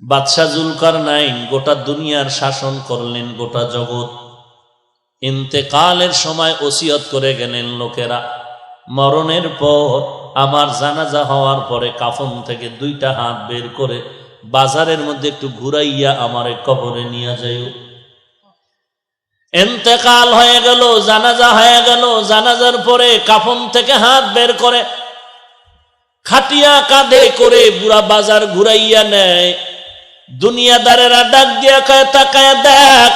বাদশাহ জুলকারনাইন গোটা দুনিয়ার শাসন করলেন, গোটা জগৎ। ইন্তেকালের সময় ওসিয়ত করে গেলেন, লোকেরা মরণের পর আমার জানাজা হওয়ার পরে কাফন থেকে 2টা হাত বের করে বাজারের মধ্যে একটু ঘুরাইয়া আমারে কবরে নিয়ে যাইও। ইন্তেকাল হয়ে গেল, জানাজা হয়ে গেল, জানাজার পরে কাফন থেকে হাত বের করে খাটিয়া কাঁধে করে বুড়া বাজার ঘুরাইয়া নেয়। দুনিয়াদারেরা ডাক দিয়া কয়, তাকায় দেখ,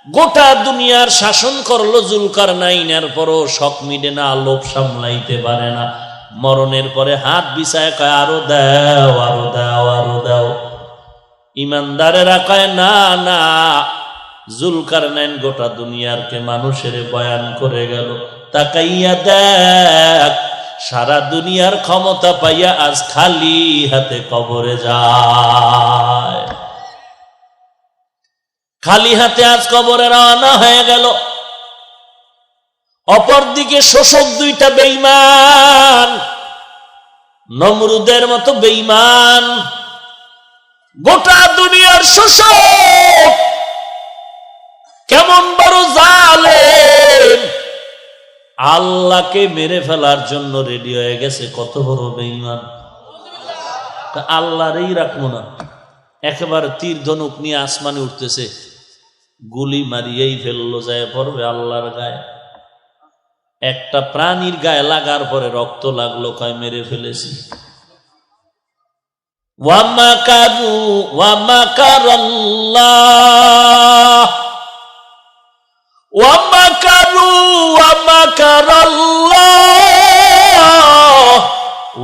গোটা দুনিয়ার শাসন করলো জুলকারনাইনের, পরও শখ মিটে না, লোভ সামলাইতে পারে না। মরণের পরে হাত বিছায় কয়, আরো দাও, আরো দাও, আরো দাও। ইমানদারেরা কয়, না না, জুলকারনাইন গোটা দুনিয়ারকে মানুষের বয়ান করে গেল। তাকাইয়া দেখ, সারা দুনিয়ার ক্ষমতা পাইয়া আজ খালি হাতে কবরে যায়। খালি হাতে আজ কবরে রওনা হয়ে গেল। অপরদিকে শোষক 2টা বেঈমান, নমরুদের মতো বেঈমান, গোটা দুনিয়ার শোষক, কেমন বড় জালেম, আল্লাহকে মেরে ফেলার জন্য রেডি হয়ে গেছে। কত বড় বেঈমান! আল্লাহরই রাখবো না, একেবারে তীর ধনুক নিয়ে আসমানে উঠতেছে, গুলি মারিয়েই ফেললো, যায় পড়বে আল্লাহর গায়ে। একটা প্রাণীর গায়ে লাগার পরে রক্ত লাগলো, কয় মেরে ফেলেছি। ওয়ামাকারু ওয়ামাকারাল্লাহ ওয়ামাকারু ওয়ামাকারাল্লাহ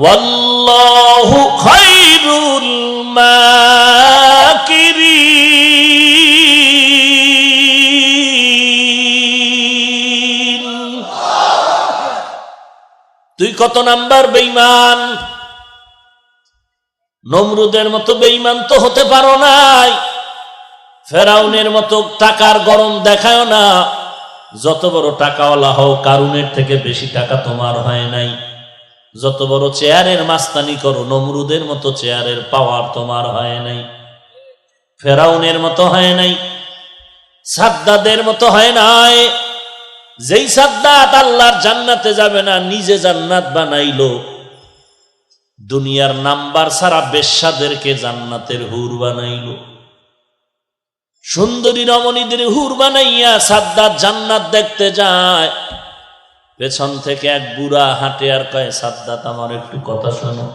ওয়াল্লাহু খায়রুল মাকিরিন। তুই কত নাম্বার বেঈমান? নমরুদের মতো বেঈমান তো হতে পারো নাই, ফেরাউনের মতো টাকার গরম দেখায় না। যত বড় টাকাওয়ালা হও, কারুনের থেকে বেশি টাকা তোমার হয় নাই। যত বড় চেয়ারের মাস্তানি করো, নমরুদের মতো চেয়ারের পাওয়ার তোমার হয় নাই, ফেরাউনের মতো হয় নাই, সাদ্দাদের মতো হয় নাই। যেই সাদ্দাত আল্লাহর জান্নাতে যাবে না, নিজে জান্নাত বানাইলো। দুনিয়ার নাম্বার ছাড়া বেশ্যাদেরকে জান্নাতের হুর বানাইলো। সুন্দরী রমণীদের হুর বানাইয়া সাদ্দাত জান্নাত দেখতে যায়। পেছন থেকে এক বুড়া হাঁটে আর কয়, সাদ্দাত আমার একটু কথা শোনো।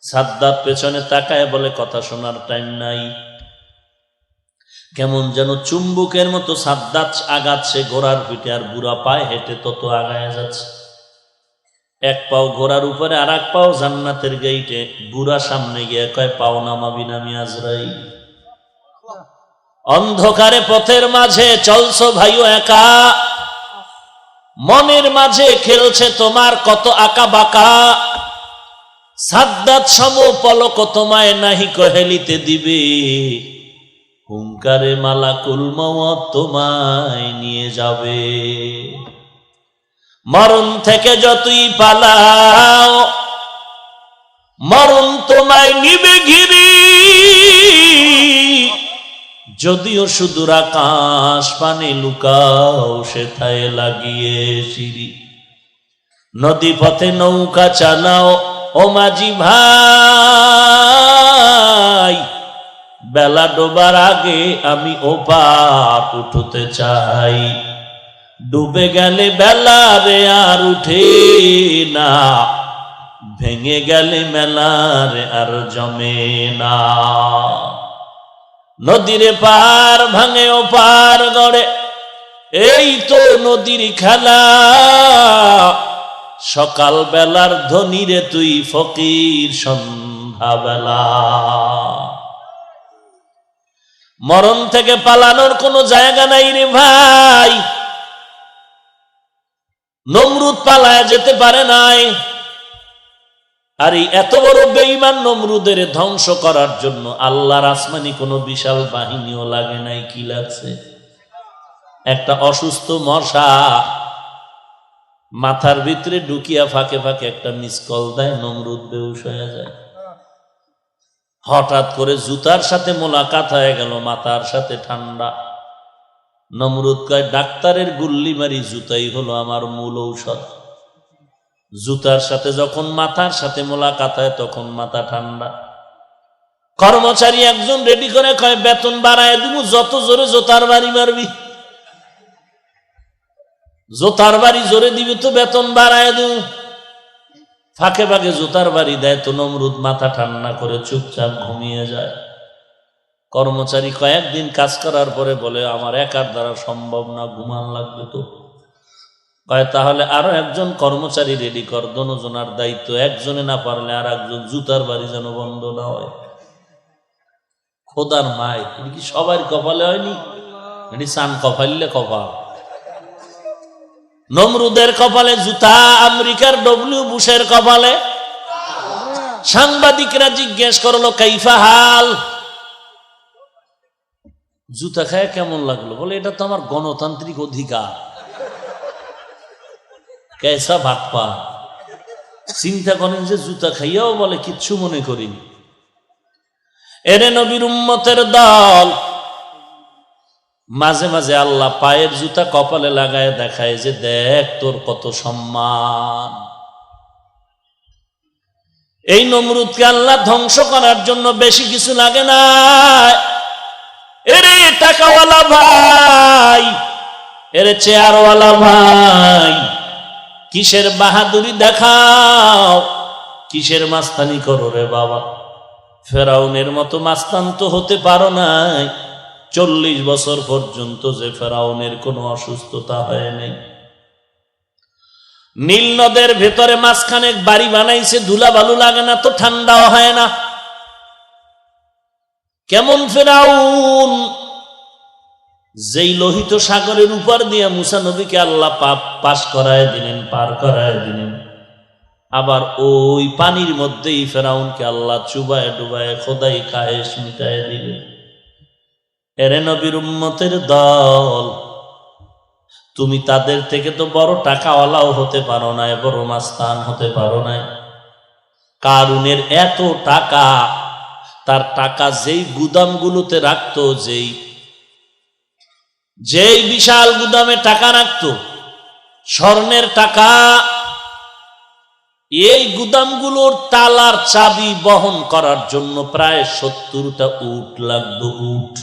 সাদ্দাত পেছনে তাকায় বলে, কথা শোনার টাইম নাই। কেমন যেন চুম্বুকের মতো সাদ্দাত আগাচ্ছে ঘোড়ার পিঠে, আর বুড়া পায়ে হেঁটে তত আগায় যাচ্ছে। এক পাও ঘোড়ার উপরে, আর এক পাও জান্নাতের গেইটে। বুড়া সামনে গিয়ে কয়, পাও নামাবি না আমি আজরাইল। অন্ধকারে পথের মাঝে চলছো ভাইও একা, মনের মাঝে খেলছে তোমার কত আঁকা বাঁকা। সাদ্দাত সম পলক তোমায় নাহি কহেলিতে দিবে, হুঙ্কারে মালাকুল মওত তোমায় নিয়ে যাবে। মরণ থেকে যতই পালাও, মরণ তোমায় নিবে ঘিরি। যদিও সুদূর আকাশ পানে লুকাও, সেথায় লাগিয়ে সিঁড়ি। নদী পথে নৌকা চালাও ও মাঝি ভাই, বেলা ডোবার আগে আমি ওপার উঠতে চাই। ডুবে গেলে বেলা রে আর উঠে না, ভেঙে গেলে মেলা রে আর জমে না। নদীর পার ভাঙে ও পার গড়ে, এই তো নদীর খেলা। সকাল বেলার ধনী রে তুই ফকির সন্ধ্যা বেলা। মরণ থেকে পালানোর কোনো জায়গা নাই রে ভাই। নমরুদ পালায় যেতে পারে নাই, আর এই এত বড় বেঈমান নমরুদের ধ্বংস করার জন্য আল্লাহর আসমানি কোনো বিশাল বাহিনীও লাগে নাই। কি লাগছে? একটা অসুস্থ মশা মাথার ভিতরে ঢুকিয়া ফাঁকে ফাঁকে একটা মিস কল দেয়, নমরুদ বেহুশ হয়ে যায়। হঠাৎ করে জুতার সাথে মোলাকাত হয়ে গেল, মাথার সাথে ঠান্ডা। নমরুদ কয়, ডাক্তারের গুল্লি মারি জুতাই হলো আমার মূল ঔষধ। জুতার সাথে যখন মাথার সাথে মোলাকাত হয় তখন মাথা ঠান্ডা। কর্মচারী একজন রেডি করে কয়, বেতন বাড়ায় দিব, যত জোরে জোতার বাড়ি মারবি। জোতার বাড়ি জোরে দিবি তো বেতন বাড়ায় দিব। ফাঁকে ফাঁকে জুতার বাড়ি দেয় তো নমরুদ মাথা ঠান্ডা করে চুপচাপ ঘুমিয়ে যায়। কর্মচারী কয়েকদিন কাজ করার পরে বলে, আমার একার দ্বারা সম্ভব না, ঘুমান লাগবে তো। কয়, তাহলে আরো একজন কর্মচারী রেডি কর, দোনোজনার দায়িত্ব, একজনে না পারলে আর একজন, জুতার বাড়ি যেন বন্ধ না হয়। খোদার মায়, এটি কি সবার কপালে হয়নি? এটি চান কপাইলে কপাল। নমরুদের কপালে জুতা, আমেরিকার ডব্লিউ বুশের কপালে। সাংবাদিকরা জিজ্ঞেস করলো, কাইফা হাল, জুতা খায় কেমন লাগলো? বলে, এটা তো আমার গণতান্ত্রিক অধিকার। কেসা ভাটপা, চিন্তা করেন যে জুতা খাইয়াও বলে কিচ্ছু মনে করিনি। এরে নবীর উম্মতের দল, মাঝে মাঝে আল্লাহ পায়ের জুতা কপালে লাগায় দেখায় যে দেখ তোর কত সম্মান। এই নমরুদকে আল্লাহ ধ্বংস করার জন্য বেশি কিছু লাগে না। এরে টাকাওয়ালা ভাই, এরে চেয়ারওয়ালা ভাই, কিসের বাহাদুরি দেখাও, কিসের মাস্তানি করো রে বাবা? ফেরাউনের মতো মাস্তান তো হতে পারো নাই। 40 বছর পর্যন্ত যে ফেরাউনের কোনো অসুস্থতা হয় নাই। নীল নদের ভেতরে মাঝখানে বাড়ি বানাইছে, ধুলা বালু লাগে না তো, ঠান্ডাও হয় না। কেমন ফেরাউন, যেই লোহিত সাগরের উপর দিয়ে মুসা নবীকে আল্লাহ পাশ করায় দিলেন, পার করায় দিলেন, আবার ওই পানির মধ্যেই ফেরাউনকে আল্লাহ চুবায় ডুবায় খোদাই খায়েশ মিটায় দিলেন। এরে নবীর উম্মতের দল, তুমি তাদের থেকে তো বড় টাকাওয়ালাও হতে পারো না, বড় মাস্তান হতে পারো না। কারুনের এত টাকা, তার টাকা যেই গুদামগুলোতে রাখতো, যেই বিশাল গুদামে টাকা রাখতো, স্বর্ণের টাকা, এই গুদামগুলোর তালার চাবি বহন করার জন্য প্রায় 70টা উট লাগতো। উট,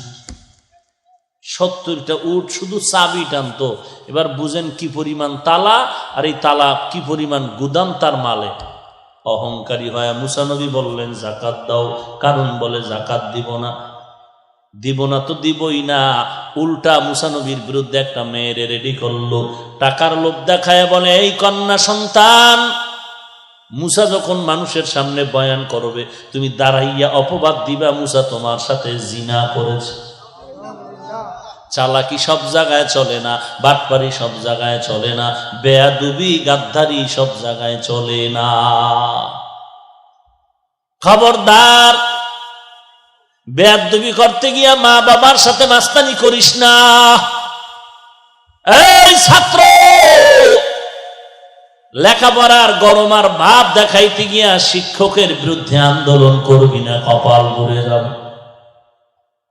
70টা উট শুধু চাবি টানতো। এবার বুঝেন কি পরিমাণ তালা, আর এই তালা কি পরিমাণ গুদাম তার মালে। অহংকারী হয় মুসা নবী বললেন, জাকাত দাও। কারণ বলে, জাকাত দিব না। দিব না তো দিবই না। উল্টা মুসা নবীর বিরুদ্ধে একটা মেয়েরে রেডি করলো, টাকার লোভ দেখায় বলে, এই কন্যা সন্তান, মুসা যখন মানুষের সামনে বয়ান করবে, তুমি দাঁড়াইয়া অপবাদ দিবা মুসা তোমার সাথে জিনা করেছে। চালাকি সব জায়গায় চলে না, বাটপারি সব জায়গায় চলে না, বেয়াদবি গাদ্দারি সব জায়গায় চলে না। খবরদার, বেয়াদবি করতে গিয়া মা বাবার সাথে মাস্তানি করিস না। এই ছাত্র, লেখাপড়ার গরম আর ভাব দেখাইতে গিয়া শিক্ষকের বিরুদ্ধে আন্দোলন করবি না, কপাল পুড়ে যাবে।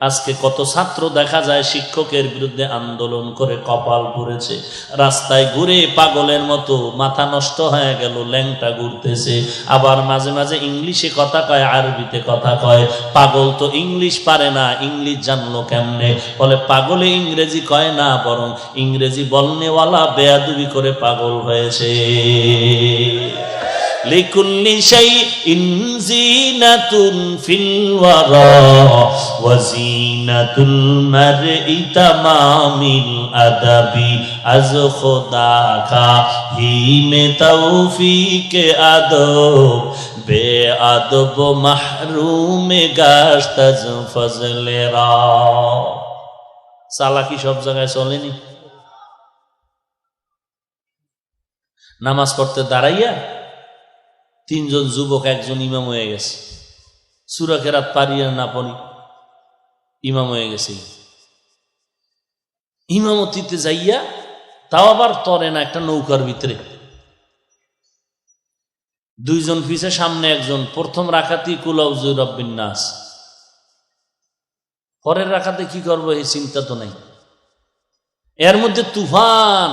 আজকে কত ছাত্র দেখা যায় শিক্ষকের বিরুদ্ধে আন্দোলন করে কপাল পুড়েছে। রাস্তায় ঘুরে পাগলের মতো মাথা নষ্ট হয়ে গেল, ল্যাংটা ঘুরতেছে। আবার মাঝে মাঝে ইংলিশে কথা কয়, আরবিতে কথা কয়। পাগল তো ইংলিশ পারে না, ইংলিশ জানলো কেমনে? বলে, পাগলে ইংরেজি কয় না, বরং ইংরেজি বলনেওয়ালা বেয়াদবি করে পাগল হয়েছে। লিকুল্লি শাইইন জিনাতুন ফিল ওয়ারা ওয়া জিনাতুল মারই তামামিল আদাবি আজ খোদা কা হিমে তৌফিকে আদব বেআদব মাহরুমে গাশত আজ ফজলে রা। চালাকি সব জায়গায় চলেনি। নামাজ পড়তে দাঁড়াইয়া 3 জন যুবক, একজন ইমাম হয়ে গেছে। সূরা কেরাত পারিয়া না পড়ি ইমাম হয়ে গেছে। ইমামতিতে যাইয়া, তাও আবার তরে না, একটা নৌকার ভিতরে 2 জন পিছে, সামনে একজন। প্রথম রাকাতি কুল আউযু বির রাব্বিন নাস, পরের রাখাতে কি করবো এই চিন্তা তো নাই। এর মধ্যে তুফান,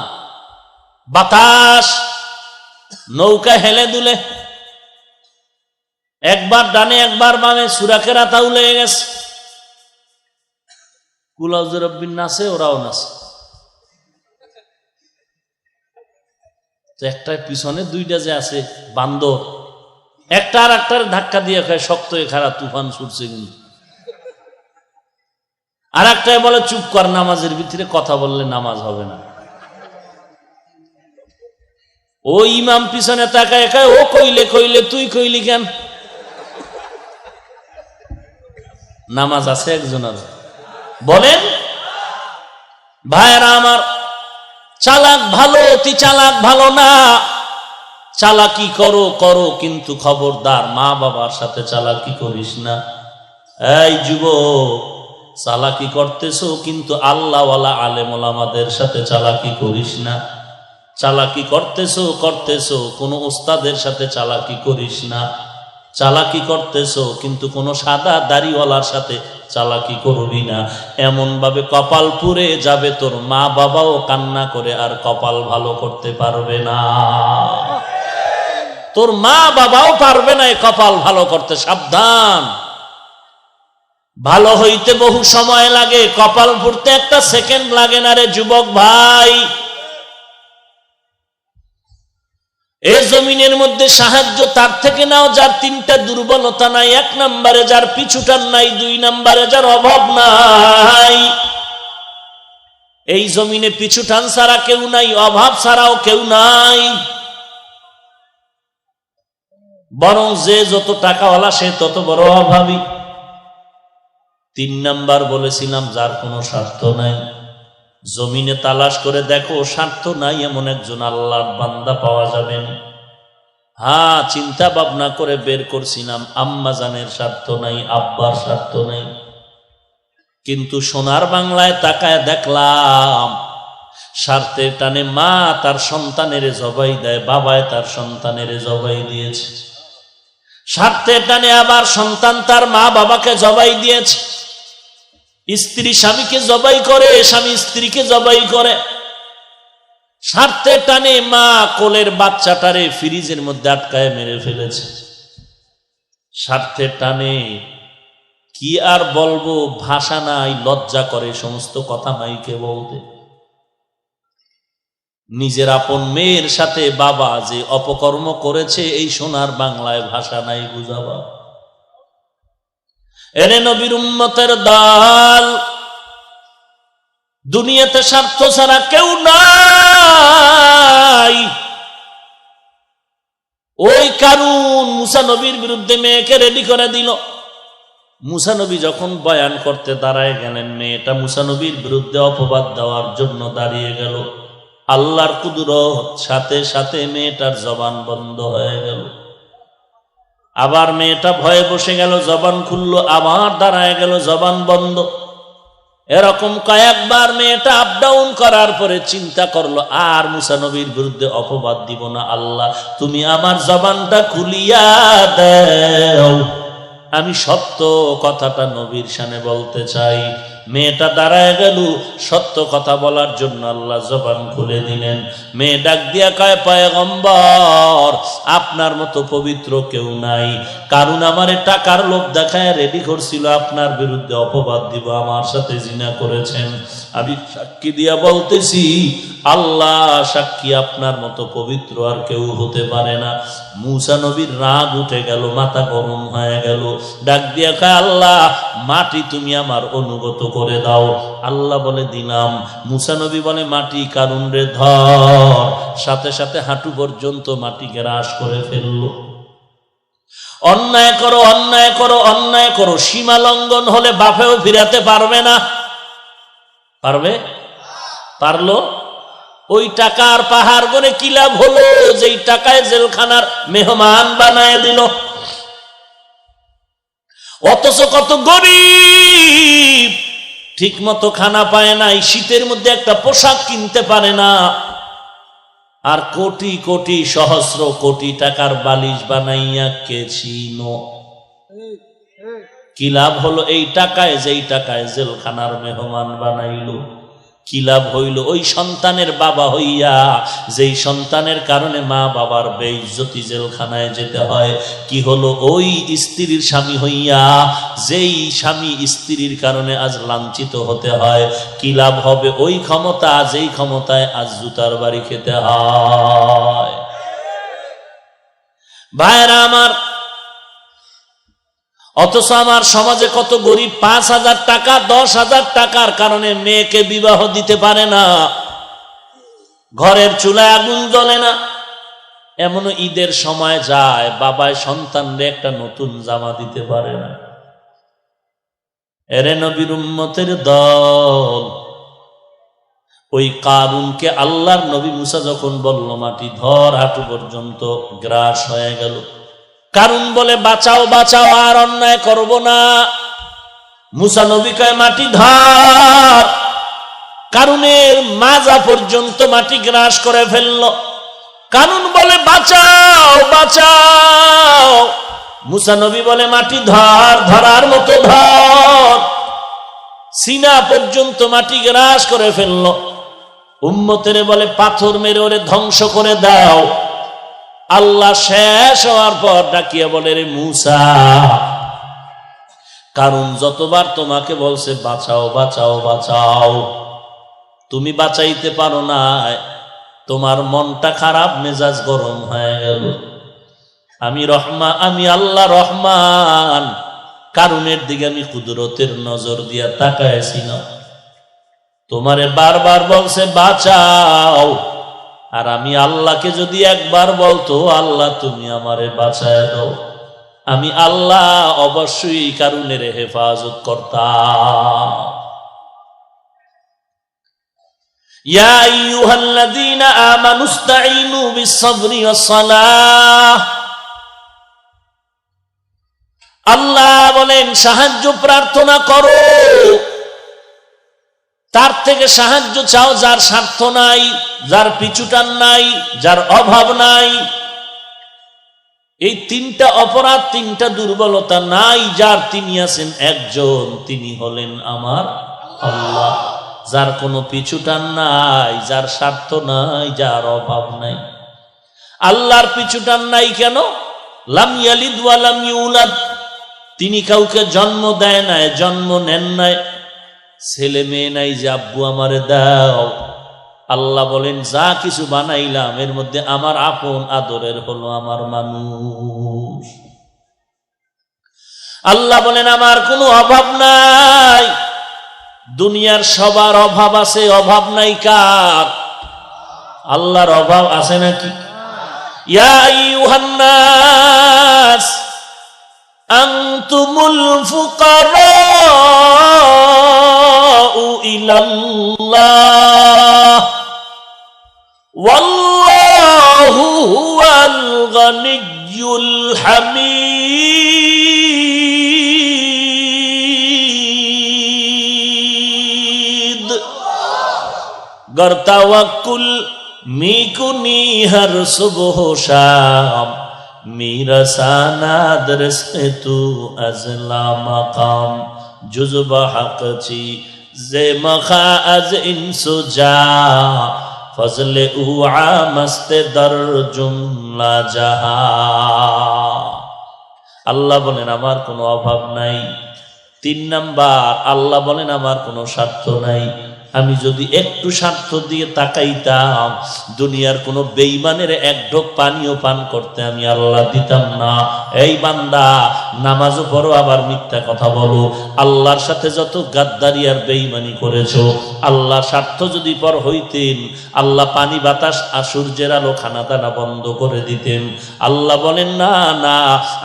বাতাস, নৌকা হেলে দুলে, একবার ডানে একবার বামে, সূরা কেরাতাও লেগে গেছে। কুল আউযু বিরাব্বিন নাসে, ওরাও নাচে। তো একটার পিছনে দুইটা যে আছে বান্দর, একটা আর একটার ধাক্কা দিয়ে খায়, শক্ত হয়ে খারাপ তুফান ছুটছে কিন্তু। আর একটাই বলে চুপ কর, নামাজের ভিতরে কথা বললে নামাজ হবে না। ও ইমাম পিছনে তাকায় খায়, ও কইলে কইলে তুই কইলি কেন? নামাজ আছে একজনের? বলেন ভাইরা আমার, চালাক ভালো, অতি চালাক ভালো না। চালাকি করো করো, কিন্তু খবরদার মা বাবার সাথে চালাকি করিস না। এই যুবক, চালাকি করতেছো কিন্তু আল্লাহওয়ালা আলেম ওলামাদের সাথে চালাকি করিস না। চালাকি করতেছো কোনো ওস্তাদের সাথে চালাকি করিস না। চালাকি করতেছো কিন্তু কোনো সাদা দাড়িওয়ালার সাথে চালাকি করবি না। এমন ভাবে কপাল পুড়ে যাবে, তোর মা বাবাও কান্না করে আর কপাল ভালো করতে পারবে না। তোর মা বাবাও পারবে না এই কপাল ভালো করতে। সাবধান, ভালো হইতে বহু সময় লাগে, কপাল পুড়তে একটা সেকেন্ড লাগে না রে যুবক ভাই। এই জমিনের মধ্যে সাহায্য তার থেকে নাও যার তিনটা দুর্বলতা নাই। এক নম্বরে যার পিছুটান নাই, দুই নম্বরে যার অভাব নাই। এই জমিনে পিছুটান ছাড়া কেউ নাই, অভাব ছাড়াও কেউ নাই। বরং যে যত টাকাওয়ালা সে তত বড় অভাবী। তিন নাম্বার বলেছিলাম যার কোনো স্বার্থ নাই। জমিনে তালাশ করে দেখো, স্বার্থ নাই এমন একজন আল্লাহর বান্দা পাওয়া যাবে না। হ্যাঁ, চিন্তা ভাবনা করে বের করছিলাম, আম্মা জানের স্বার্থ নাই, আব্বার স্বার্থ নাই। কিন্তু সোনার বাংলায় তাকায় দেখলাম, স্বার্থের টানে মা তার সন্তানের জবাই দেয়, বাবায় তার সন্তানের জবাই দিয়েছে। স্বার্থের টানে আবার সন্তান তার মা বাবাকে জবাই দিয়েছে। স্ত্রী স্বামীকে জবাই করে, স্বামী স্ত্রীকে জবাই করে। স্বার্থের টানে মা কোলের বাচ্চাটারে ফ্রিজের মধ্যে আটকায় মেরে ফেলেছে। স্বার্থের টানে কি আর বলবো, ভাষা নাই, লজ্জা করে সমস্ত কথা মাইকে বলতে। নিজের আপন মেয়ের সাথে বাবা যে অপকর্ম করেছে, এই সোনার বাংলায় ভাষা নাই বুঝাবা। এরে নবীর উম্মতের দল, দুনিয়াতে স্বার্থ ছাড়া কেউ নাই। ওই কারুন মুসা নবীর বিরুদ্ধে মেয়েকে রেডি করে দিল। মুসা নবী যখন বয়ান করতে দাঁড়ায় গেলেন, মেয়েটা মুসা নবীর বিরুদ্ধে অপবাদ দেওয়ার জন্য দাঁড়িয়ে গেল। আল্লাহর কুদরত, সাথে সাথে মেয়েটার জবান বন্ধ হয়ে গেল। আবার মেয়েটা ভয়ে বসে গেল, জবান খুললো, আবার দাঁড়ায় গেল, জবান বন্ধ। এরকম কয়েকবার মেয়েটা আপ ডাউন করার পরে চিন্তা করলো, আর মুসা নবীর বিরুদ্ধে অপবাদ দিব না। আল্লাহ, তুমি আমার জবানটা খুলিয়া দাও, আমি সত্য কথাটা নবীর শানে বলতে চাই। মেয়েটা দাঁড়ায় গেল, সত্য কথা বলার জন্য আল্লাহ জবান খুলে দিলেন। মেয়ে ডাক দিয়া কয়, পয়গম্বর, আপনার মতো পবিত্র কেউ নাই। কারণ আমারে টাকার লোভ দেখায় রেডি করছিল আপনার বিরুদ্ধে অপবাদ দিব, আমার সাথে জিনা করেছেন। আমি সাক্ষী দিয়া বলতেছি, আল্লাহ সাক্ষী, আপনার মতো পবিত্র আর কেউ হতে পারে না। মুসা নবীর রাগ উঠে গেল, মাথা গরম হয়ে গেল। ডাক দিয়া কয়, আল্লাহ, মাটি তুমি আমার অনুগত করে দাও। আল্লাহ বলে, দিলাম। মুসা নবী বলে, মাটি কারুন রে ধর। সাথে সাথে হাঁটু পর্যন্ত মাটি গ্রাস করে ফেললো। অন্যায় করো, অন্যায় করো, অন্যায় করো, সীমা লঙ্ঘন হলে বাপেও ফিরাতে পারবে না। পারবে? পারলো? ওই টাকার পাহাড় করে কি লাভ হলো, যেই টাকায় জেলখানার মেহমান বানায় দিল। অথচ কত গরিব ঠিক মতো খানা পায় নাই, শীতের মধ্যে একটা পোশাক কিনতে পারে না, আর কোটি কোটি সহস্র কোটি টাকার বালিশ বানাইয়া কে ছিল? কি লাভ হলো এই টাকায়, যেই টাকায় জেলখানার মেহমান বানাইলো? কি লাভ হইল ওই সন্তানের বাবা হইয়া, যেই সন্তানের কারণে মা বাবার বেইজ্জতি, জেলখানায় যেতে হয়? কি হলো ওই স্ত্রীর স্বামী হইয়া, যেই স্বামী স্ত্রীর কারণে আজ লাঞ্ছিত হতে হয়? কি লাভ হবে ওই ক্ষমতা, যেই ক্ষমতায় আজ জুতার বাড়ি খেতে হয়? ভাইরা আমার, অথচ আমার সমাজে কত গরিব 5,000 টাকা 10,000 টাকার কারণে মেয়েকে বিবাহ দিতে পারে না, ঘরের চুলায় আগুন জ্বলে না। এমনও ঈদের সময় যায় বাবায় সন্তানরে একটা নতুন জামা দিতে পারে না। এরে নবীর উম্মতের দল, ওই কারুনকে আল্লাহর নবী মুসা যখন বলল মাটি ধর, হাঁটু পর্যন্ত গ্রাস হয়ে গেল। কারুন বলে বাঁচাও বাঁচাও, আর অন্যায় করব না। মুসা নবী কয় মাটি ধর। কারুনের মাজা পর্যন্ত মাটি গ্রাস করে ফেলল। কারুন বলে বাঁচাও বাঁচাও। মুসা নবী বলে মাটি ধর, ধরার মতো ধর। সিনা পর্যন্ত মাটি গ্রাস করে ফেলল। উম্মতের বলে পাথর মেরে ওরে ধ্বংস করে দাও। আল্লাহ শেষ হওয়ার পর ডাকিয়া বলে, রে মুসা, কারণ যতবার তোমাকে বলছে বাঁচাও বাঁচাও বাঁচাও, তুমি বাঁচাইতে পারো না। তোমার মনটা খারাপ, মেজাজ গরম হয়ে গেল। আমি আল্লাহ রহমান, কারুনের দিকে আমি কুদরতের নজর দিয়া তাকাইছি না। তোমারে বারবার বলছে বাঁচাও, আর আমি আল্লাহকে যদি একবার বলতো আল্লাহ তুমি আমারে বাঁচায় দাও, আমি আল্লাহ অবশ্যই কারুনের হেফাজত করতাম। ইয়া আইয়ুহাল্লাযীনা আমানুস্তাঈনু বিস-সাবরি ওয়াস-সালাহ। আল্লাহ বলেন সাহায্য প্রার্থনা করো, তার থেকে সাহায্য চাও যার স্বার্থ নাই, যার পিছুটান নাই, যার অভাব নাই। এই তিনটা অপরাধ, তিনটা দুর্বলতা নাই যার, তিনি আছেন একজন, তিনি হলেন আমার আল্লাহ। যার কোনো পিছুটান নাই, যার স্বার্থ নাই, যার অভাব নাই। আল্লাহর পিছুটান নাই কেন? লাম ইয়ালিদ ওয়া লাম ইউলাদ, তিনি কাউকে জন্ম দেয় নাই, জন্ম নেন নাই। ছেলে মেয়ে নাই যে আব্বু আমারে দাও। আল্লাহ বলেন যা কিছু বানাইলাম এর মধ্যে আমার আপন আদরের হলো আমার মানুষ। আল্লাহ বলেন আমার কোনো অভাব নাই। দুনিয়ার সবার অভাব আছে, অভাব নাই কার? আল্লাহর অভাব আছে নাকি? ইয়া আইয়ুহান নাস আনতুমুল ফুকারাউ ইলাল্লাহ ওয়াল্লাহু হুয়াল গানিয়্যুল হামিদ। गर तवक्कुल मीकुनी हर सुबह शाम, मीरा सानाद रस्ते तू अजला मकाम, जुज़्ब हक़ची जे मखा अज इंसु जा, फजले उआ मस्ते दर जुमला जहा। আল্লাহ বলেন আমার কোনো অভাব নাই। 3 নাম্বার, আল্লাহ বলেন আমার কোনো স্বার্থ নাই। আমি যদি একটু স্বার্থ দিয়ে তাকাইতাম, দুনিয়ার কোন বেঈমানের এক ঢোক পানিও পান করতে আমি আল্লাহ দিতাম না। এই বান্দা, নামাজও পড়ো আবার মিথ্যা কথা বলো, আল্লাহর সাথে যত গাদ্দারি আর বেঈমানি করেছো, আল্লাহর স্বার্থ যদি পর হইতেন, আল্লাহ পানি বাতাস আর সূর্যের আলো খানা দানা বন্ধ করে দিতেন। আল্লাহ বলেন না না,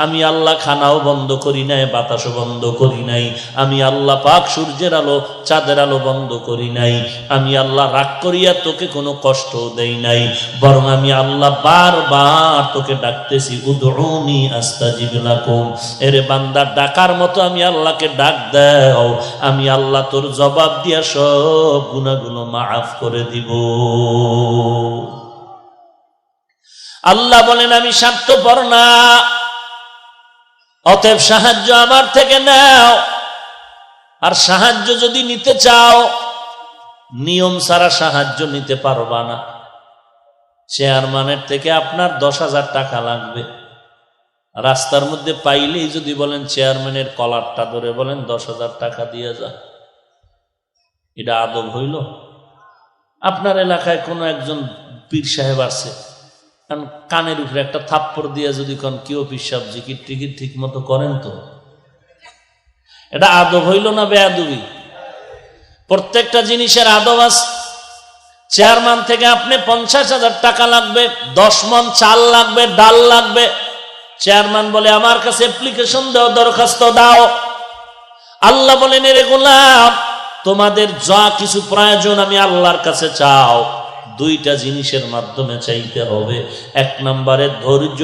আমি আল্লাহ খানাও বন্ধ করি নাই, বাতাসও বন্ধ করি নাই। আমি আল্লাহ পাক সূর্যের আলো চাঁদের আলো বন্ধ করি নাই। আমি আল্লাহ রাগ করিয়া তোকে কোনো কষ্ট দেই নাই, বরং আমি আল্লাহ বারবার তোকে ডাকতেছি, উদউনি আস্তাজিব লাকুম। এরে বান্দা, ডাকার মতো আমি আল্লাহকে ডাক দাও, আমি আল্লাহ তোর জবাব দিয়া সব গুনাহগুলো মাফ করে দিব। আল্লাহ বলেন আমি স্বার্থপর না। অতএব সাহায্য আমার থেকে নাও, আর সাহায্য যদি নিতে চাও নিয়ম ছাড়া সাহায্য নিতে পারবা না। চেয়ারম্যানের থেকে আপনার 10,000 টাকা লাগবে, রাস্তার মধ্যে পাইলেই যদি বলেন চেয়ারম্যানের কলারটা ধরে বলেন 10,000 টাকা দিয়ে যা, এটা আদব হইল? আপনার এলাকায় কোনো একজন পীর সাহেব আছে, কারণ কানের উপরে একটা থাপ্পড় দিয়ে যদি কোন কেউ পীর সাহেব জিকির টিকির ঠিক মতো করেন, তো এটা আদব হইল না বেয়াদবি? প্রত্যেকটা জিনিসের আদব আছে। চেয়ারম্যান থেকে আপনি 50,000 টাকা লাগবে, 10 মণ চাল লাগবে, ডাল লাগবে। চেয়ারম্যান বলে আমার কাছে অ্যাপ্লিকেশন দাও, দরখাস্ত দাও। আল্লাহ বলেন, এরে গোলাম, তোমাদের যা কিছু প্রয়োজন আমি আল্লাহর কাছে চাও, 2টা জিনিসের মাধ্যমে চাইতে হবে। 1 নম্বরে ধৈর্য,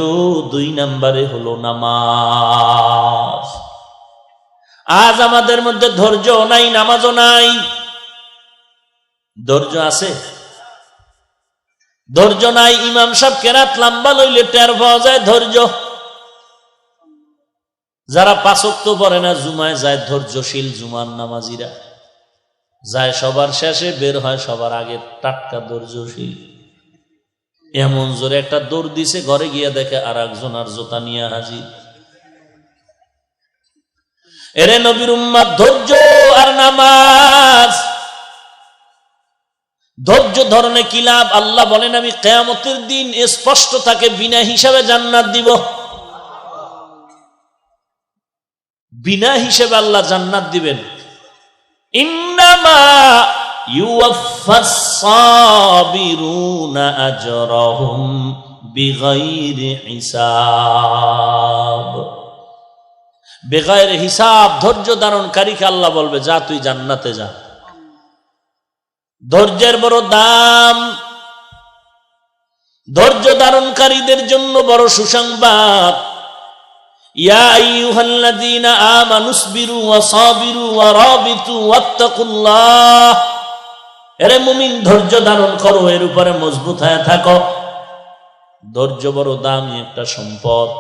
2 নম্বরে হলো নামাজ। আজ আমাদের মধ্যে ধৈর্য নাই, নামাজও নাই। ধৈর্য আছে? ধৈর্য নাই। ইমাম সাহেব কেরাত লম্বা লইলে টের পাওয়া যায় ধৈর্য। যারা 5 ওয়াক্ত পড়ে না, জুমায় যায় ধৈর্যশীল জুমার নামাজিরা, যায় সবার শেষে, বের হয় সবার আগে, টাটকা ধৈর্যশীল। এমন জোরে একটা দৌড় দিছে, ঘরে গিয়া দেখে আর একজন আর জোতা নিয়ে হাজির। এরে নবীর উম্মত, ধৈর্য আর নামাজ। ধৈর্য ধরনে কি লাভ? আল্লাহ বলেন, আমি কিয়ামতের দিন স্পষ্ট তাকে বিনা হিসাবে জান্নাত দিব। বিনা হিসেবে আল্লাহ জান্নাত দিবেন। ইন্নামা ইউওয়াফাস সাবিরুনা আজরাহুম বিগাইরি হিসাব। বেগায়ের হিসাব ধৈর্য ধারণকারীকে আল্লাহ বলবে, যা তুই জান্নাতে যা। ধৈর্যের বড় দাম। ধৈর্য ধারণকারীদের জন্য বড় সুসংবাদ। ইয়া আইয়ুহাল্লাযীনা আমানুসবিরু ওয়া সাবিরু ওয়া রাবিতু ওয়াত্তাকুল্লাহ। এরে মুমিন, ধৈর্য ধারণ করো, এর উপরে মজবুত হয়ে থাকো। ধৈর্য বড় দামি একটা সম্পদ।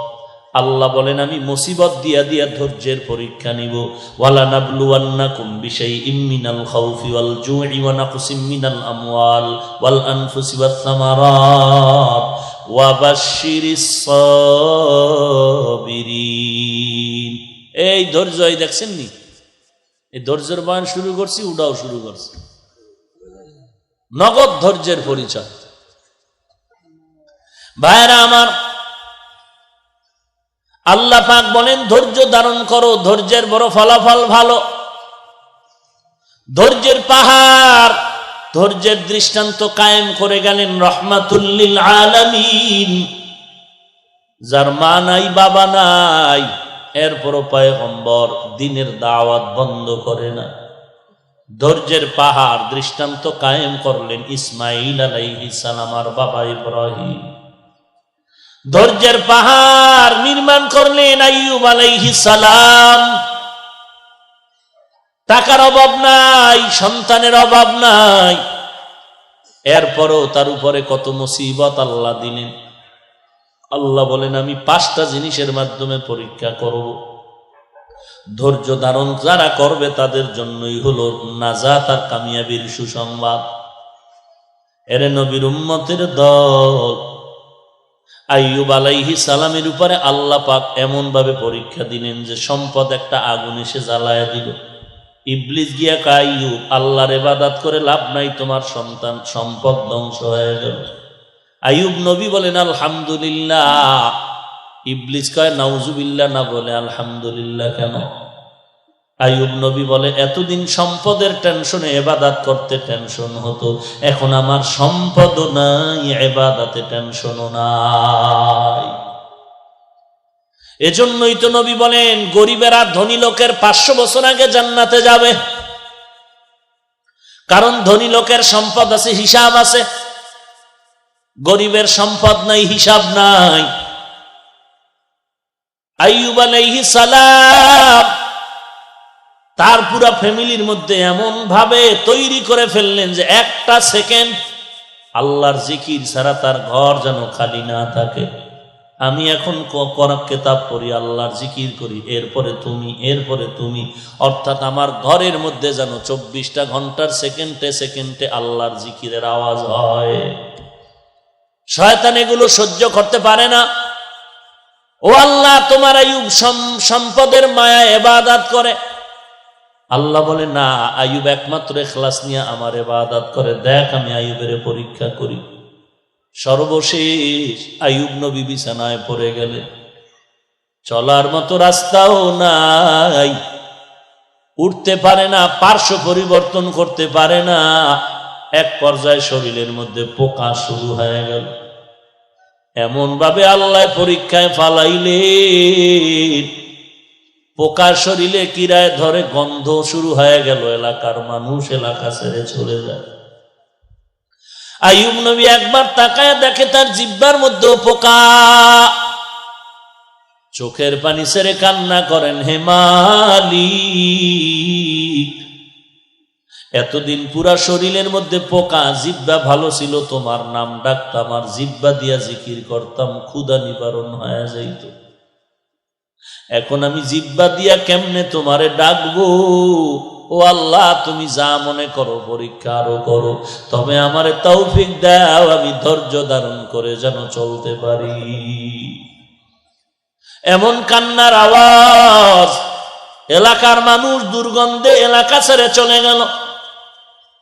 আল্লাহ বলেন, আমি মুসিবত দিয়া দিয়া ধৈর্যের পরীক্ষা নিব। ওয়ালা নাবলুওয়ান্নাকুম বিশাইইম মিনাল খাউফি ওয়াল জুই ওয়া নাকসিম মিনাল আমওয়াল ওয়াল আনফুসি ওয়াস সামারাত ওয়া বাশশিরিস সাবিরিন। এই ধৈর্য, এই দেখছেন নি, এই ধৈর্যের বয়ান শুরু করছি, উড়াও শুরু করছি। নগদ ধৈর্যের পরিচয়। ভাইরা আমার, আল্লাহ পাক বলেন, ধৈর্য ধারণ করো, ধৈর্যের বড় ফলাফল ভালো। ধৈর্যের পাহাড়, ধৈর্যের দৃষ্টান্ত কায়েম করে গেলেন রহমাতুল লিল আলামিন। যার মা নাই, বাবা নাই, এরপরও পয়গম্বর দ্বীনের দাওয়াত বন্ধ করে না। ধৈর্যের পাহাড় দৃষ্টান্ত কায়েম করলেন ইসমাঈল আলাইহিস সালাম আর বাবা ইব্রাহিম। ধৈর্যের পাহাড় নির্মাণ করলেন আইয়ুব আলাইহিস সালাম। টাকার অভাব নাই, সন্তানের অভাব নাই, এরপরও তার উপরে কত মুসিবত আল্লাহ দিলেন। আল্লাহ বলেন, আমি 5টা জিনিসের মাধ্যমে পরীক্ষা করব। ধৈর্য ধারণ যারা করবে তাদের জন্যই হলো নাজাত আর কামিয়াবির সুসংবাদ। এরে নবীর উম্মতের দল, আইয়ুব আলাইহিস সালামের উপরে আল্লাহ পাক এমন ভাবে পরীক্ষা দিলেন যে সম্পদ একটা আগুন এসে জ্বালায়া দিল। ইবলিস গিয়া কয়, আইয়ুব, আল্লাহর ইবাদত করে লাভ নাই, তোমার সন্তান সম্পদ ধ্বংস হয়ে গেল। আইয়ুব নবী বলেন আলহামদুলিল্লাহ। ইবলিস কয় নাউজুবিল্লাহ, না বলে আলহামদুলিল্লাহ কেন? আইয়ুব নবী বলে, এতদিন সম্পদের টেনশনে ইবাদত করতে টেনশন হতো, এখন আমার সম্পদও নাই, ইবাদতে টেনশনও নাই। এজন্যই তো নবী বলেন, গরিবেরা ধনী লোকের 500 বছর আগে জান্নাতে যাবে। কারণ ধনী লোকের সম্পদ আছে, হিসাব আছে। গরিবের সম্পদ নাই, হিসাব নাই। আইয়ুব আলাইহিস সালাম তার পুরা ফ্যামিলির মধ্যে এমন ভাবে তৈরি করে ফেললেন যে একটা সেকেন্ড আল্লাহর জিকির ছাড়া তার ঘর যেন খালি না থাকে। আমি এখন কোরআন কিতাব পড়ি, আল্লাহর জিকির করি, এরপরে তুমি, অর্থাৎ আমার ঘরের মধ্যে যেন 24টা ঘন্টার সেকেন্ডে সেকেন্ডে আল্লাহর জিকিরের আওয়াজ হয়। শয়তান এগুলো সহ্য করতে পারে না। ও আল্লাহ, তোমার আইয়ুব সম্পদের মায়া ইবাদত করে। আল্লাহ বলে না, আইয়ুব একমাত্র ইখলাস নিয়ে আমার ইবাদত করে, দেখ আমি আইয়ুবের পরীক্ষা করি। সর্বশেষ আইয়ুব নবী বিছানায় পড়ে গেলে, চলার মতো রাস্তাও নাই, উঠতে পারে না, পার্শ্ব পরিবর্তন করতে পারে না। এক পর্যায়ে শরীরের মধ্যে পোকা শুরু হয়ে গেল। এমন ভাবে আল্লাহ পরীক্ষায় ফালাইলেন, পোকার শরীরে কিরায় ধরে, গন্ধ শুরু হয়ে গেল, এলাকার মানুষ এলাকা ছেড়ে চলে যায়। আইয়ুব নবী একবার তাকায় দেখে তার জিহ্বার মধ্যে পোকা। চোখের পানি ছেড়ে কান্না করেন, হে মালিক, এতদিন পুরা শরীরের মধ্যে পোকা, জিহ্বা ভালো ছিল, তোমার নাম ডাকতাম, আর জিহ্বা দিয়া জিকির করতাম, ক্ষুধা নিবারণ হয়ে যাইত। এখন আমি জিহ্বা দিয়া কেমনে তোমারে ডাকবো? ও আল্লাহ, তুমি যা মনে করো পরীক্ষা আরো করো, তবে আমারে তৌফিক দাও, আমি ধৈর্য ধারণ করে যেন চলতে পারি। এমন কান্নার আওয়াজ, এলাকার মানুষ দুর্গন্ধে এলাকা ছেড়ে চলে গেল।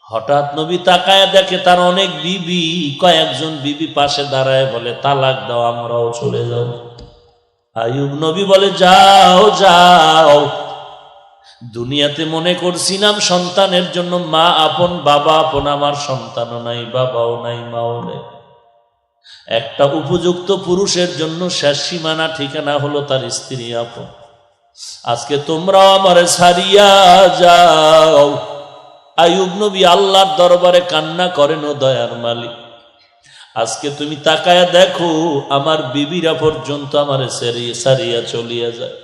হঠাৎ নবী তাকায় দেখে তার অনেক বিবি, কয়েকজন বিবি পাশে দাঁড়ায় বলে, তালাক দাও, আমরাও চলে যাব। আইয়ুব নবী বলে, যাও যাও, দুনিয়াতে মনে করছিলাম সন্তানের জন্য মা আপন, বাবা আপন, আমার সন্তানও নাই, বাবাও নাই, মাও নেই। একটা উপযুক্ত পুরুষের জন্য শেষ সীমানা ঠিকানা হলো তার স্ত্রী আপন। আজকে তোমরাও আমারে ছাড়িয়া যাও। আইয়ুব নবী আল্লাহর দরবারে কান্না করেন, ও দয়ার মালিক, আজকে তুমি তাকায়া দেখো, আমার বিবিরা পর্যন্ত আমারে ছাড়িয়া চলিয়া যায়,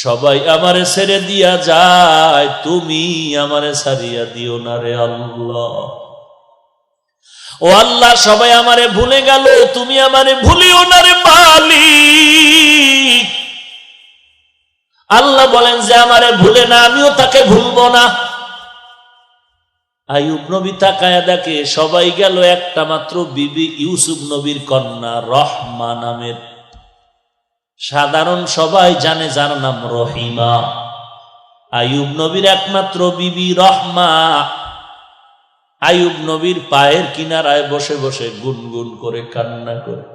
সবাই আমারে ছেড়ে দিয়া যায়, তুমি আমারে ছাড়িয়া দিও না রে আল্লাহ। ও আল্লাহ, সবাই আমারে ভুলে গেল, তুমি আমারে ভুলিও না রে মালিক। আল্লাহ বলেন যে আমারে ভুলে না, আমিও তাকে ভুলবো না। আইয়ুব নবী তাকায়া দেখে সবাই গেল, একটা মাত্র বিবি ইউসুফ নবীর কন্যা রহমা নামের, সাধারণ সবাই জানে যার নাম রহিমা। আইয়ুব নবীর একমাত্র বিবি রহমা আইয়ুব নবীর পায়ের কিনারায় বসে বসে গুনগুন করে কান্না করে।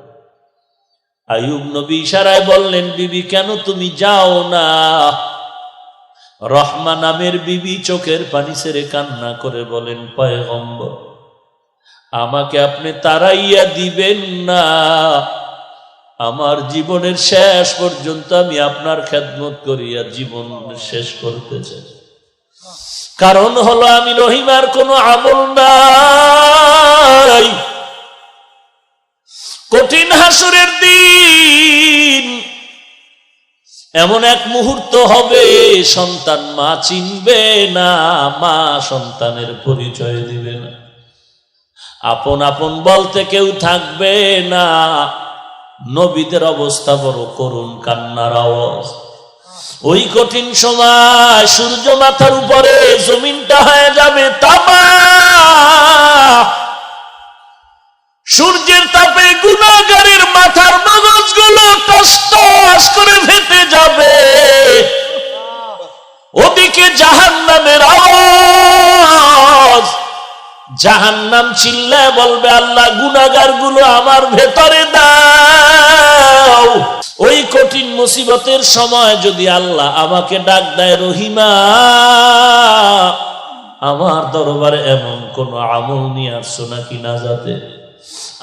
আইয়ুব নবী ইশারায় বললেন, বিবি কেন তুমি যাও না? রহমা নামের বিবি চোখের পানি ছেড়ে কান্না করে বলেন, পয়গম্বর, আমাকে আপনি তাড়াইয়া দিবেন না, আমার জীবনের শেষ পর্যন্ত আমি আপনার খেদমত করিয়া জীবন শেষ করতে চাই। কারণ হলো আমি রহিমার কোনো আমল নাই। কঠিন হাসরের দিন এমন এক মুহূর্ত হবে, সন্তান মা চিনবে না, মা সন্তানের পরিচয় দিবে না, আপন আপন বলতে কেউ থাকবে না। নবীদের অবস্থা বড় করুণ, কান্নার আওয়াজ। ওই কঠিন সময় সূর্য মাথার উপরে, জমিনটা হয়ে যাবে তামা। সূর্যের তাপে গুনাহগারের মাথার মগজগুলো টস টস করে ফেটে যাবে। ওদিকে জাহান্নামের আওয়াজ, জাহান্নাম চিল্লায় বলবে, আল্লাহ গুনাহগার গুলো আমার ভেতরে দাও। ওই কঠিন মুসিবতের সময় যদি আল্লাহ আমাকে ডাক দেয়, রহিমা, আমার দরবারে এমন কোন আমল নিয়ে আসছো নাকি নাজাতে?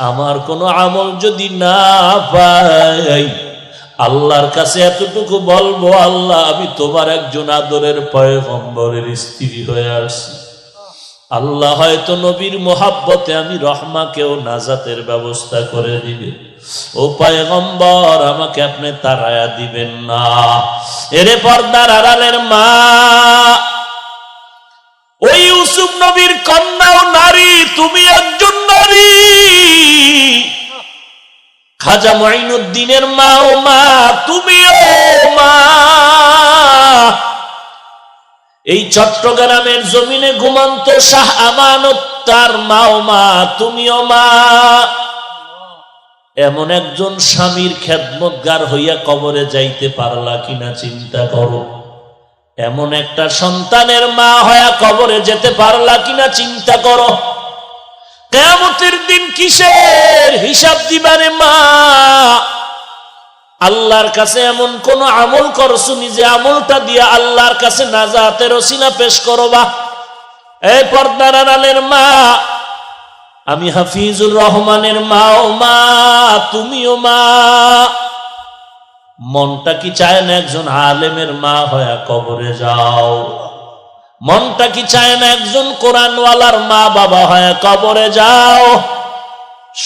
আমার কোন আমল যদি না পাই, আল্লাহর কাছে এতটুকু বলবো, আল্লাহ আমি তোমার একজন আদরের পয়গম্বরের স্ত্রী হয়ে আসছি। আল্লাহ হয়তো নবীর মোহাব্বতে আমি রহমাকেও নাজাতের ব্যবস্থা করে দিবে। ও পয়গম্বর, আমাকে আপনি তাড়ায়া দিবেন না। এরে পর্দার আড়ালের মা, ওই ইউসুফ নবীর কন্যা ও নারী, তুমি একজন নারী। খাজা মুঈনুদ্দিনের মা, ও মা তুমিও মা। এই চট্টগ্রামের জমিনে ঘুমন্ত শাহ আমানত তার মা, ও মা তুমিও মা। এমন একজন স্বামীর খেদমতগার হইয়া কবরে যাইতে পারলা কিনা চিন্তা করো। এমন একটা সন্তানের মা হইয়া কবরে যেতে পারলা কিনা চিন্তা করো। কিয়ামতের দিন কিসের হিসাব দিবারে মা? আল্লাহর কাছে এমন কোন আমল করছুনি যে আমলটা দিয়া আল্লাহর কাছে নাজাতের ওসিলা পেশ করবা। এই পর্দার আড়ালের মা, আমি হাফিজুর রহমানের মা, ও মা তুমিও মা। মনটা কি চায় না একজন আলেমের মা হয়ে কবরে যাও? মনটা কি চায় না একজন কোরআনওয়ালার মা বাবা হয়ে কবরে যাও?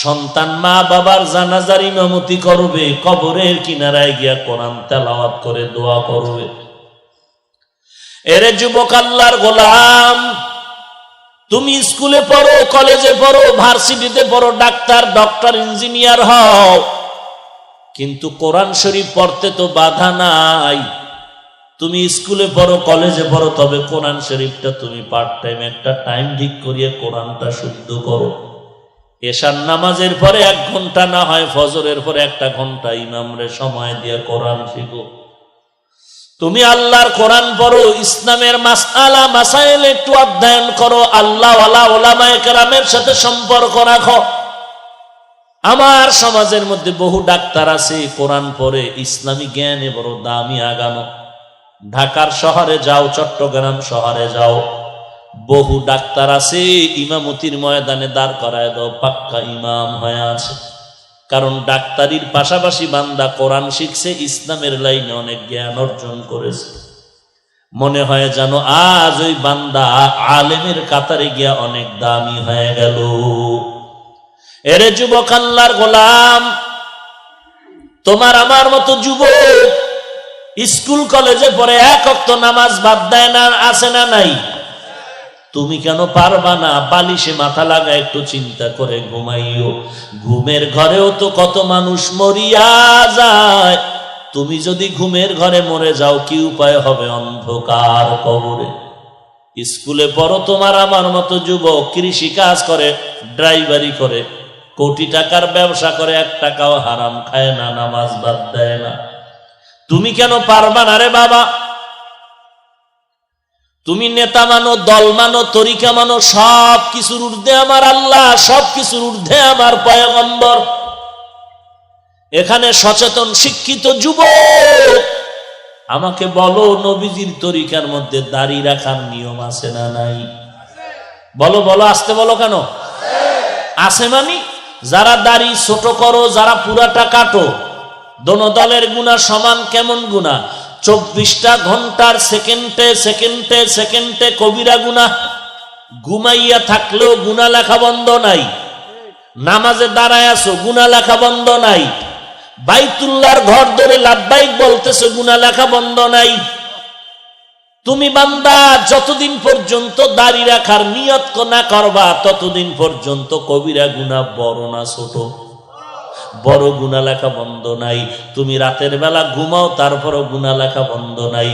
সন্তান মা বাবার জানাজার ইমামতি করবে, কবরের কিনারায় গিয়া কোরআন তেলাওয়াত করে দোয়া করবে। এরে যুবক আল্লাহর গোলাম, তুমি স্কুলে পড়ো, কলেজে পড়ো, ভার্সিটিতে পড়ো, ডাক্তার, ডক্টর, ইঞ্জিনিয়ার হও, কিন্তু কোরআন শরীফ পড়তে তো বাধা নাই। তুমি স্কুলে পড়ো, কলেজে পড়ো, তবে কোরআন শরীফটা তুমি পার্ট টাইম একটা টাইম ঠিক করিয়ে কোরআনটা শুদ্ধ করো। এশার নামাজের পরে 1 ঘন্টা, না হয় ফজরের পরে 1 ঘন্টা ইমামরে সময় দিয়ে কোরআন শিখো। তুমি আল্লাহর কোরআন পড়ো, ইসলামের মাসআলা মাসাইল একটু অধ্যয়ন করো, আল্লাহ ওয়ালা উলামায়ে কেরামের সাথে সম্পর্ক রাখো। আমার সমাজের মধ্যে বহু ডাক্তার আছে, কোরআন পড়ে, ইসলামী জ্ঞানে বড় দামি আগানো। ঢাকার শহরে যাও, চট্টগ্রাম শহরে যাও, বহু ডাক্তার আছে, ইমামতির ময়দানে দাঁড় করায় দাও, পাক্কা ইমাম হয়ে আছে। কারণ ডাক্তারির পাশাপাশি বান্দা কোরআন শিখছে, ইসলামের লাইনে অনেক জ্ঞান অর্জন করেছে। মনে হয় যেন আজ ওই বান্দা আলেমের কাতারে গিয়া অনেক দামি হয়ে গেল। এরে যুবক আল্লাহর গোলাম, তোমার আমার মতো যুবক স্কুল কলেজে পড়ে 1 ওয়াক্ত নামাজ বাদ দেয় না, আছে না নাই? তুমি কেন পারবা না? বালিশে মাথা লাগা একটু চিন্তা করে ঘুমাইও। ঘুমের ঘরেও তো কত মানুষ মরিয়া যায়। তুমি যদি ঘুমের ঘরে মরে যাও, কি উপায় হবে? অন্ধকার কবরে। স্কুলে পড়ো তোমার আমার মতো যুবক, কৃষি কাজ করে, ড্রাইভারি করে, কোটি টাকার ব্যবসা করে, 1 টাকাও হারাম খায় না, নামাজ বাদ দেয় না। তুমি কেন পারবা না রে বাবা? তুমি নেতা মানো, দল মানো, তরিকা মানো, সব কিছুর ঊর্ধ্বে আমার আল্লাহ, সব কিছুর ঊর্ধ্বে আমার পয়গম্বর। এখানে সচেতন শিক্ষিত যুবক, আমাকে বলো, নবীজির তরিকার মধ্যে দাড়ি রাখার নিয়ম আছে না নাই? বলো বলো, আসতে বলো কেন? আছে মানে যারা দাড়ি ছোট করো, যারা পুরাটা কাটো, দোনো দলের গুনাহ সমান। কেমন গুনাহ? 24টা ঘন্টার সেকেন্ডে সেকেন্ডে সেকেন্ডে কবিরা গুনাহ। ঘুমাইয়া থাকলেও গুনাহ লেখা বন্ধ নাই। নামাজে দাঁড়ায় আছো, গুনাহ লেখা বন্ধ নাই। বাইতুল্লাহর ঘর ধরে লাব্বাইক বলতেছো, গুনাহ লেখা বন্ধ নাই। তুমি বান্দা যতদিন পর্যন্ত দাড়ি রাখার নিয়ত না করবা, ততদিন পর্যন্ত কবিরা গুনাহ বড় না ছোট? বড় গুনাহ লেখা বন্ধ নাই। তুমি রাতের বেলা ঘুমাও, তারপরও গুনাহ লেখা বন্ধ নাই।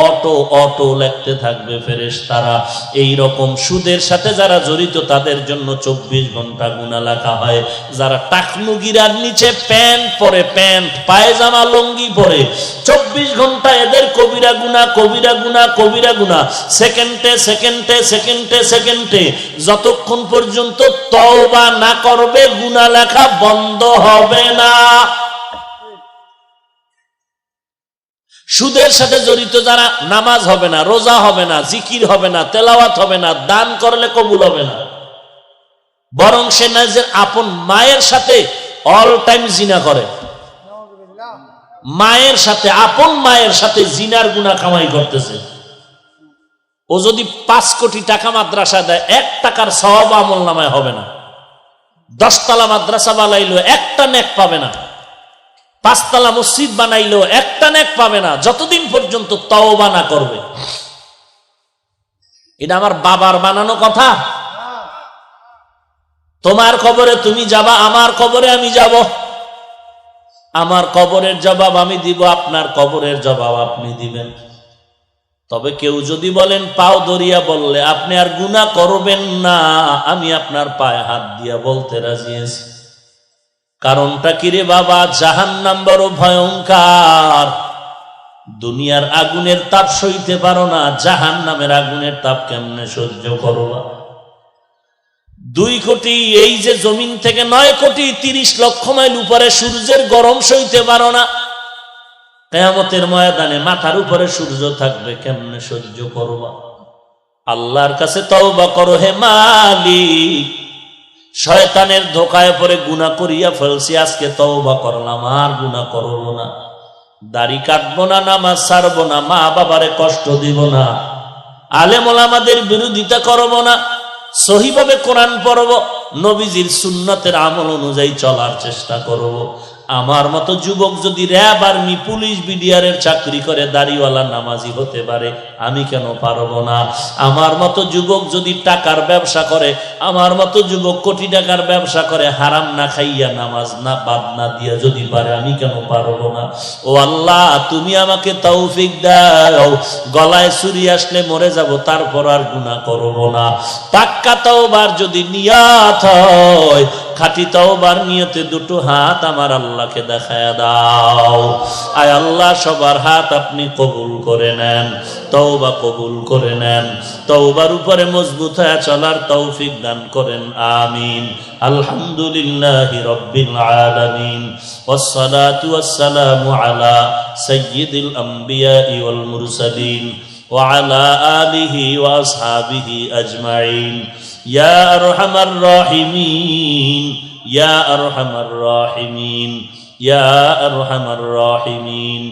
অটো অটো লিখতে থাকবে ফেরেশতারা। এই রকম সুদের সাথে যারা জড়িত, তাদের জন্য 24 ঘন্টা গুনাহ লেখা হয়। যারা টাকনু গিরার নিচে প্যান্ট পরে, প্যান্ট পায়জামা লুঙ্গি পরে, 24 ঘন্টা এদের কবিরা গুনাহ, কবিরা গুনাহ, কবিরা গুনাহ। সেকেন্ডে সেকেন্ডে সেকেন্ডে সেকেন্ডে যতক্ষণ পর্যন্ত তওবা না করবে, গুনাহ লেখা বন্ধ হবে না। সুদের সাথে জড়িত যারা, নামাজ হবে না, রোজা হবে না, জিকির হবে না, তেলাওয়াত হবে না, দান করলে কবুল হবে না, বরং সে নিজের আপন মায়ের সাথে অল টাইম জিনা করে। মায়ের সাথে, আপন মায়ের সাথে জিনার গুনাহ কামাই করতেছে। ও যদি 5 কোটি টাকা মাদ্রাসা দেয়, 1 টাকার সওয়াব আমলনামায় হবে না। 10 তলা মাদ্রাসা বানাইলো, 1টা নেক পাবে না। 5 তলা মসজিদ বানাইলো, 1টা নেক পাবে না, যতদিন পর্যন্ত তওবা না করবে। এটা আমার বাবার বানানো কথা? তোমার কবরে তুমি যাবা, আমার কবরে আমি যাব। আমার কবরের জবাব আমি দিব, আপনার কবরের জবাব আপনি দিবেন। তবে কেউ যদি বলেন পাও দরিয়া বললে আপনি আর গুনাহ করবেন না, আমি আপনার পায়ে হাত দিয়া বলতে রাজি আছি। কারণটা কি রে বাবা? জাহান্নাম বড় ভয়ঙ্কর। দুনিয়ার আগুনের তাপ সইতে পারো না, জাহান্নামের আগুনের তাপ কেমনে সহ্য করবা? 2 কোটি, এই যে জমিন থেকে 9 কোটি 30 লক্ষ মাইল উপরে সূর্যের গরম সইতে পারো না, কিয়ামতের ময়দানে মাথার উপরে সূর্য থাকবে, কেমনে সহ্য করবা? আল্লাহর কাছে তওবা করো হে মালিক, শয়তানের ধোকায় পড়ে গুনাহ করিয়া ফেলছি, আজকে তওবা করলাম, আর গুনাহ করব না। দাড়ি কাটবো না, নামাজ ছাড়বো না, মা বাবারে কষ্ট দিব না, আলেম ওলামাদের বিরোধিতা করব না, সহিভাবে কোরআন পড়ব, নবীজির সুন্নতের আমল অনুযায়ী চলার চেষ্টা করব। আমার মতো যুবক যদি র‍্যাব, আর্মি, পুলিশ, বিডিআরের চাকরি করে দাড়িওয়ালা নামাজি হতে পারে, আমি কেন পারবো না? আমার মতো যুবক যদি টাকার ব্যবসা করে, আমার মতো যুবক কোটি টাকার ব্যবসা করে, হারাম না খাইয়া নামাজ না বাদ না দিয়া যদি পারে, আমি কেন পারবো না? ও আল্লাহ, তুমি আমাকে তৌফিক দাও। গলায় ছুরি আসলে মরে যাব, তারপর আর গুনাহ করব না। পাক্কা তওবার যদি নিয়ত হয়, খাঁটি তওবার নিয়তে দুটো হাত আমার আল্লাহকে দেখায়া দাও। আয় আল্লাহ, সবার হাত আপনি কবুল করে নেন, তওবা কবুল করে নেন, তওবার উপরে মজবুত হয়ে চলার তৌফিক দান করেন, আমিন। আলহামদুলিল্লাহি রাব্বিল আলামিন, ওয়াসসালাতু ওয়াসসালামু আলা সাইয়্যিদিল আমবিয়া ওয়াল মুরসালিন ওয়া আলা আলিহি ওয়া আসহাবিহি আজমাইন। ইয়া আরহামার রাহিমিন, ইয়া আরহামার রাহিমিন, ইয়া আরহামার রাহিমিন।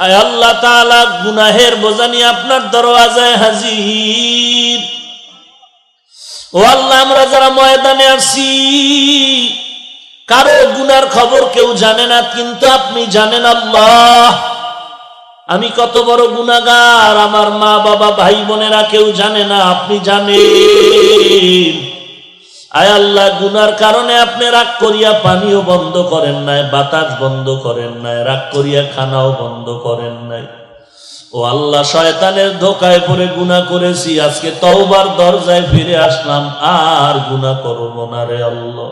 আয় আল্লাহ তাআলা, গুনাহের বোঝা নিয়ে আপনার দরওয়াজায় হাজির। ও আল্লাহ, আমরা যারা ময়দানে আসছি, কারো গুনার খবর কেউ জানে না, কিন্তু আপনি জানেন আল্লাহ। আমি কত বড় গুনাহগার, আমার মা বাবা ভাই বোনেরা কেউ জানে না, আপনি জানেন। আয় আল্লাহ, গুনার কারণে আপনি রাগ করিয়া পানিও বন্ধ করেন নাই, বাতাস বন্ধ করেন নাই, রাগ করিয়া খানাও বন্ধ করেন নাই। ও আল্লাহ, শয়তানের ধোকায় পড়ে গুনাহ করেছি, আজকে তওবার দরজায় ফিরে আসলাম, আর গুনাহ করব না রে আল্লাহ।